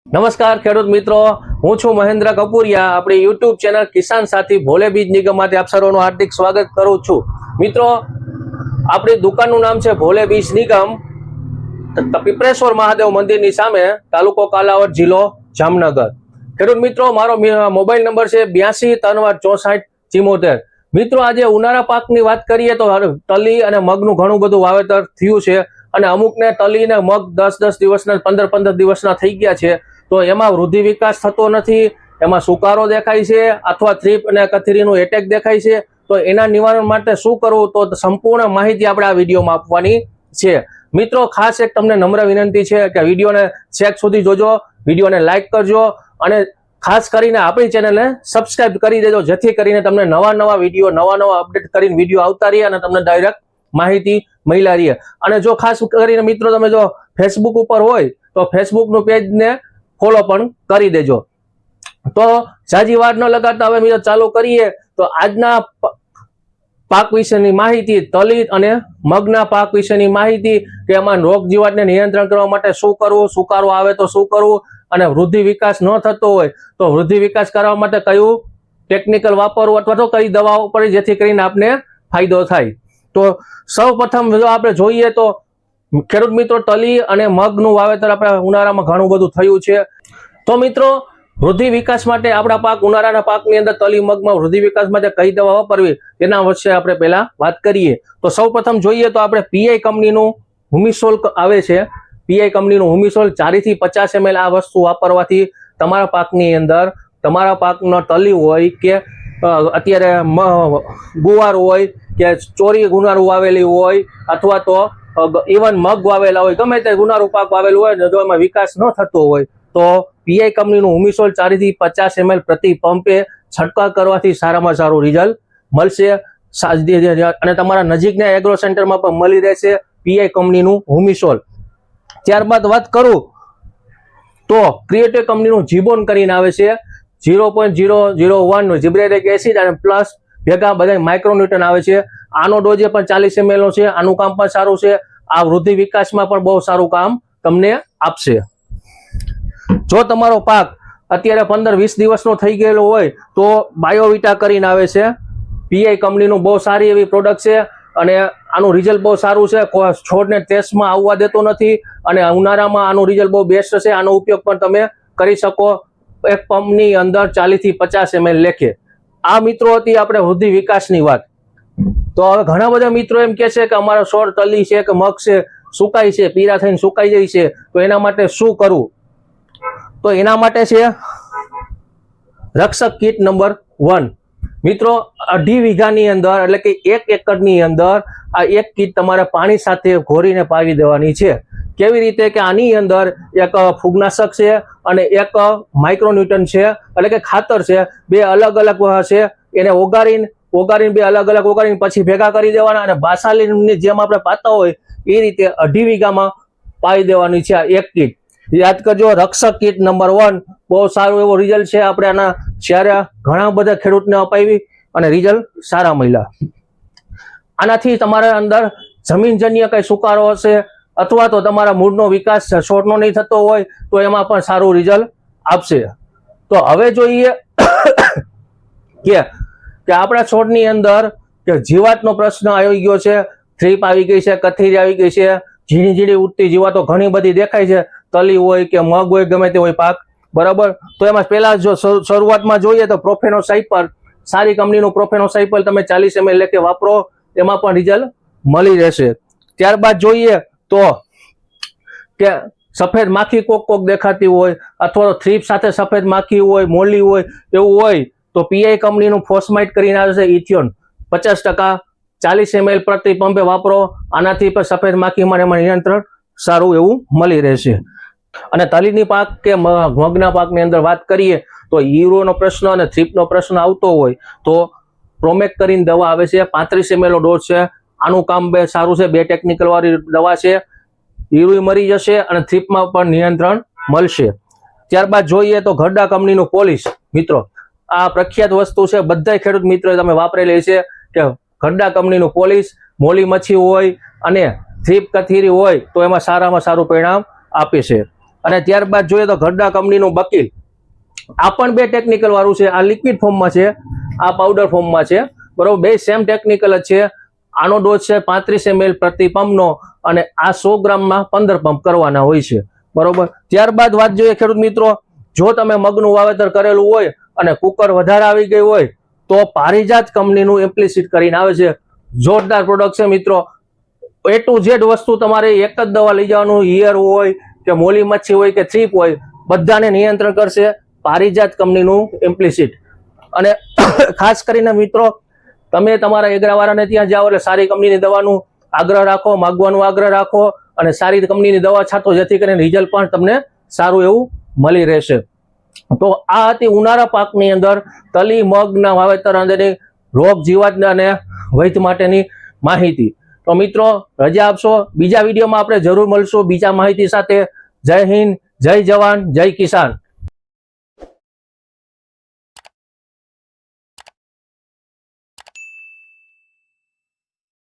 નમસ્કાર ખેડૂત મિત્રો, હું છું મહેન્દ્ર કપૂરિયા. આપણી યુટ્યુબ ચેનલ કિસાન સાથી ભોલે બીજ નિગમમાંથી આપ સર્વનું હાર્દિક સ્વાગત કરું છું. મિત્રો, આપણી દુકાનનું નામ છે ભોલે બીજ નિગમ, પીપળેશ્વર મહાદેવ મંદિરની સામે, તાલુકો કાલાવડ, જિલ્લો જામનગર. ખેડૂત મિત્રો, મારો મોબાઈલ નંબર છે 82 364 64. મિત્રો, આજે ઉનાળા પાકની વાત કરીએ તો તલી અને મગનું ઘણું બધું વાવેતર થયું છે અને અમુકને તલી ને મગ 10 દિવસના 15 દિવસના થઈ ગયા છે. તો એમાં વૃદ્ધિ વિકાસ થતો નથી, એમાં સુકારો દેખાય છે અથવા થ્રીપ અને કથીરીનું એટેક દેખાય છે. તો એના નિવારણ માટે શું કરવું, તો સંપૂર્ણ માહિતી આપણે આ વિડીયોમાં આપવાની છે. મિત્રો, ખાસ એક તમને નમ્ર વિનંતી છે કે વિડીયોને છેક સુધી જોજો, વિડીયોને લાઈક કરજો અને ખાસ કરીને આપણી ચેનલને સબસ્ક્રાઇબ કરી દેજો, જેથી કરીને તમને નવા વિડીયો નવા અપડેટ કરીને વિડીયો આવતા રહે અને તમને ડાયરેક્ટ માહિતી મળ્યા રહે. અને જો ખાસ કરીને મિત્રો તમે જો ફેસબુક ઉપર હોય તો ફેસબુકનું પેજને ફોલો પણ કરી દેજો. તો જાજી વાર ન લગાડતા હવે મિત્રો ચાલુ કરીએ. તો આજના પાક વિશેની માહિતી, તલી અને મગના પાક વિશેની માહિતી, કે એમાં રોગ જીવાતને નિયંત્રણ કરવા માટે શું કરવું, સુકારો આવે તો શું કરવું, અને વૃદ્ધિ વિકાસ ન થતો હોય તો વૃદ્ધિ વિકાસ કરવા માટે કયું ટેકનિકલ વાપરવું અથવા તો કઈ દવાઓ પડે જેથી કરીને આપને ફાયદો થાય. તો સૌ પ્રથમ જો આપણે જોઈએ તો ખેડૂત મિત્રો, તલી અને મગનું વાવેતર આપણે ઉનાળામાં ઘણું બધું થયું છે. તો મિત્રો, વૃદ્ધિ વિકાસ માટે આપણા પાક ઉનાળાના પાકની અંદર તલી મગમાં વૃદ્ધિ વિકાસ માટે કઈ દવા વાપરવી તેના વિશે આપણે પહેલા વાત કરીએ. તો સૌ પ્રથમ જોઈએ તો આપણે પીઆઈ કંપનીનું હુમિસોલ આવે છે. પીઆઈ કંપનીનું હુમિસોલ 4 થી 50 ml આ વસ્તુ વાપરવાથી તમારા પાકની અંદર, તમારા પાકનો તલી હોય કે અત્યારે ગુવાર હોય કે ચોરી ગુનારું વાવેલી હોય અથવા તો ઇવન મગ વાવેલા હોય, ગમે તે ગુનારું પાક વાવેલું હોય ને જો એમાં વિકાસ ન થતો હોય તો પીઆઈ કંપનીનું હુમિસોલ 4 થી 50 ml પ્રતિ પંપે છંટકાવ કરવાથી સારામાં સારું રિઝલ્ટ મળશે. અને તમારા નજીકના એગ્રો સેન્ટરમાં પણ મળી રહેશે પીઆઈ કંપનીનું હુમિસોલ. ત્યારબાદ વાત કરું તો ક્રિએટિવ કંપનીનું જીબોન કરીને આવે છે, 0.001 જીબ્રેરિક એસિડ અને પ્લસ ભેગા બધા માઇક્રોન્યુટન આવે છે. આનો ડોઝ પણ 40 ml નો છે. આનું કામ પણ સારું છે. આ વૃદ્ધિ વિકાસમાં પણ બહુ સારું કામ તમને આપશે. જો તમારો પાક અત્યારે 15-20 દિવસનો થઈ ગયેલો હોય તો બાયોવિટા કરીને આવે છે. પીઆઈ કંપનીનું બહુ સારી એવી પ્રોડક્ટ છે અને આનું રિઝલ્ટ બહુ સારું છે. છોડને ટેસ્ટમાં આવવા દેતો નથી અને ઉનાળામાં આનું રિઝલ્ટ બહુ બેસ્ટ છે. આનો ઉપયોગ પણ તમે કરી શકો એક પંપની અંદર 40 થી 50 ml લેખે. આ મિત્રો હતી આપણે વૃદ્ધિ વિકાસની વાત. તો હવે ઘણા બધા મિત્રો એમ કે છે કે અમારો છોડ તલી છે કે મગ છે સુકાય છે, પીળા થઈને સુકાઈ જાય છે, તો એના માટે શું કરવું? તો એના માટે છે રક્ષક કીટ નંબર 1. મિત્રો, 2.5 વીઘાની અંદર એટલે કે 1 એકરની અંદર આ એક કીટ તમારે પાણી સાથે ઘોરીને પાવી દેવાની છે. કેવી રીતે કે આની અંદર એક ફૂગનાશક છે અને એક માઇક્રોન્યુટન છે એટલે કે ખાતર છે. બે અલગ છે. એને ઓગાળીને બે અલગ ઓગાળીને પછી ભેગા કરી દેવાના અને બાસાલીનની જેમ આપણે પાતા હોય એ રીતે 2.5 વીઘામાં પાવી દેવાની છે આ એક કીટ. યાદ કરજો, રક્ષક કીટ નંબર 1 બહુ સારું એવો રિઝલ્ટ છે. આપણે આના જ્યારે ઘણા બધા ખેડૂતને અપાવી અને રિઝલ્ટ સારા મળ્યા. આનાથી તમારા અંદર જમીનજન્ય કઈ સુકારો હશે અથવા તો તમારા મૂળનો વિકાસ છોડનો નહીં થતો હોય તો એમાં પણ સારું રિઝલ્ટ આપશે. તો હવે જોઈએ કે આપણા છોડની અંદર કે જીવાતનો પ્રશ્ન આવી ગયો છે. થ્રીપ આવી ગઈ છે, કથીરી આવી ગઈ છે, ઝીણી ઉડતી જીવાતો ઘણી બધી દેખાય છે. તલી હોય કે મગ હોય, ગમે તે હોય પાક, બરાબર. તો એમાં પહેલા જો શરૂઆતમાં જોઈએ તો પ્રોફેનોસાઇપર, સારી કંપનીનું પ્રોફેનોસાઇપર તમે 40 ml લેખે વાપરો, એમાં પણ રિઝલ્ટ મળી રહેશે. ત્યારબાદ જોઈએ તો કે સફેદ માખી કોક દેખાતી હોય અથવા તો થ્રીપ સાથે સફેદ માખી હોય, મોલી હોય, એવું હોય તો પીઆઈ કંપનીનું ફોસ્માઇટ કરીને આવે છે ઇથિયોન 50%, 40 ml પ્રતિ પંપે વાપરો. આનાથી પણ સફેદ માખીમાં એમાં નિયંત્રણ સારું એવું મળી રહેશે. અને તલીની પાક કે મગના પાકની અંદર વાત કરીએ તો ઈરોનો પ્રશ્ન અને થ્રીપનો પ્રશ્ન આવતો હોય તો પ્રોમેક કરીને દવા આવે છે, 35 ml નો ડોઝ છે. આનું કામ બે સારું છે. 2 ટેકનિકલ વાળી દવા છે. ઈરુઈ મરી જશે અને થ્રીપમાં પણ નિયંત્રણ મળશે. ત્યારબાદ જોઈએ તો ઘરડા કંપનીનું પોલિશ. મિત્રો, આ પ્રખ્યાત વસ્તુ છે, બધા ખેડૂત મિત્રો તમે વાપરેલી છે કે ઘરડા કંપનીનું પોલિશ. મોલી મચ્છી હોય અને થ્રીપ કથીરી હોય તો એમાં સારામાં સારું પરિણામ આપે છે. અને ત્યારબાદ જોઈએ તો ગરડા કંપનીનું બકીલ, આ પણ 2 ટેકનિકલ વાળું છે. આ લિક્વિડ ફોર્મમાં છે, આ પાવડર ફોર્મમાં છે, બરોબર. 2 સેમ ટેકનિકલ જ છે. આનો ડોઝ છે 35 ml પ્રતિ પંપનો અને આ 100 ગ્રામમાં 15 પંપ કરવાના હોય છે, બરોબર. ત્યારબાદ વાત જોઈએ ખેડૂત મિત્રો, જો તમે મગનું વાવેતર કરેલું હોય અને કુકર વધારે આવી ગઈ હોય તો પારિજાત કંપનીનું એમ્પ્લિસિટ કરીને આવે છે. જોરદાર પ્રોડક્ટ છે મિત્રો. A to Z વસ્તુ તમારે એક જ દવા લઈ જવાનું, ઈયર હોય કે મોલી મચ્છી હોય કે થ્રીપ હોય, બધાને નિયંત્રણ કરશે પારિજાત કંપનીનું એમ્પ્લિસિટ. અને ખાસ કરીને મિત્રો, તમે તમારા એગ્રાવાળાને ત્યાં જાઓ એટલે સારી કંપનીની દવાનું આગ્રહ રાખો, માગવાનો આગ્રહ રાખો અને સારી કંપનીની દવા છાંટો, જેથી કરીને રિઝલ્ટ પણ તમને સારું એવું મળી રહેશે. તો આ હતી ઉનાળા પાકની અંદર તલી મગના વાવેતર અંદરની રોગ જીવાત અને વૈધ માટેની માહિતી. તો મિત્રો રજા આપશો, બીજા વિડીયોમાં આપણે જરૂર મળશું બીજા માહિતી સાથે. જય હિન્દ, જય જવાન, જય કિસાન.